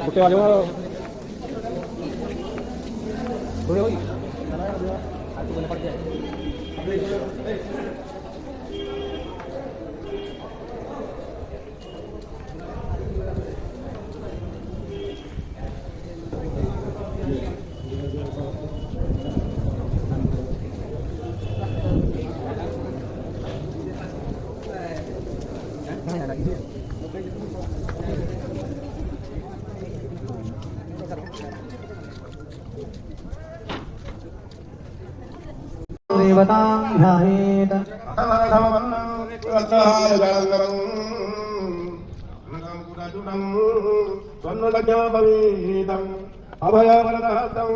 Bouquet वाले देवतां ध्यायेत् अभयवरदहस्तं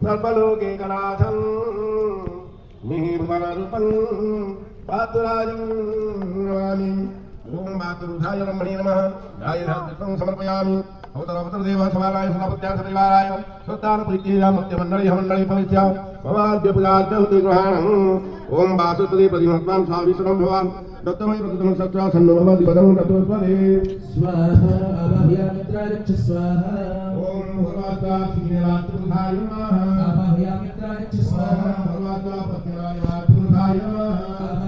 सर्वलोकैकनाथं मिहिरवररूपं पातुराजं नमामि। ओम मातुरुधाय ब्रह्मणे नमः। ध्यायेत् समर्पयामि। अवतरदेव समानाय सदापत्याय सदैवाराय सत्तान प्रीतिया मध्यमण्डले मंडले भविष्य भवाद्य पूजाद्य हुते ग्रहणम्। ओम वासुदेव प्रतिमत्वान् स्वाविष्णं भवान् दत्तमय प्रकृतं सत्रा सन्नो भवति पदं तत्त्वस्वदे स्वाहा अभयामित्राय स्वाहा ओम भगवता श्रीरात्रुधाय नमः। अभयामित्राय स्वाहा भगवता पत्यराय वात्रुधाय नमः।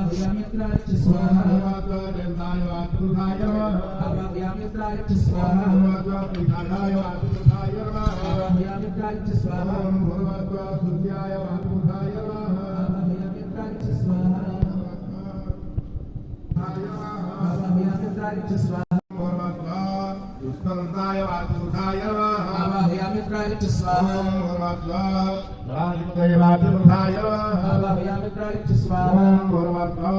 अभयामित्राय स्वाहा भगवता देवताय वात्रुधाय नमः। अभयामित्राय स्वाहा भगवता पिताय वात्रुधाय नमः। अभयामित्राय स्वाहा भगवता सूर्याय वात्रुधाय नमः। अभयामित्राय स्वाहा अभयामित्राय स्वाहा दुष्कर्ताय वात्रुधाय नमः। अभयामित्राय स्वाहा भगवता राजपुत्राय वात्रुधाय नमः। अभयामित्राय स्वाहा भगवता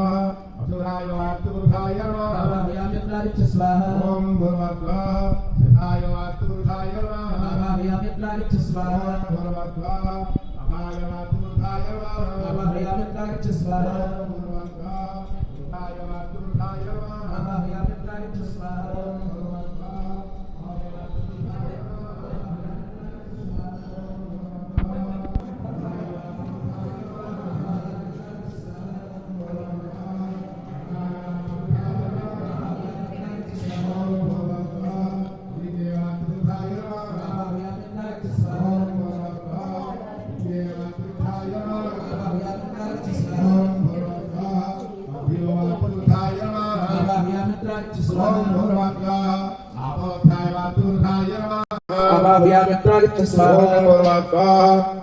असुराय वात्रुधाय नमः। अभयामित्राय स्वाहा ओम भगवता सिद्धाय वात्रुधाय नमः। अभयामित्राय स्वाहा भगवता अपाय वात्रुधाय नमः। अभयामित्राय स्वाहा भगवता सिद्धाय वात्रुधाय नमः। अभयामित्राय स्वाहा अभयामित्राय स्वाहा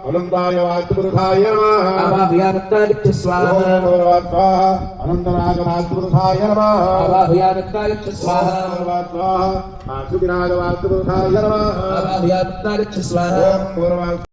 अनंताय वात्रुधाय नमः। अभयामित्राय स्वाहा अनंतराय वात्रुधाय नमः। अभयामित्राय स्वाहा वासुदेवाय वात्रुधाय नमः। अभयामित्राय स्वाहा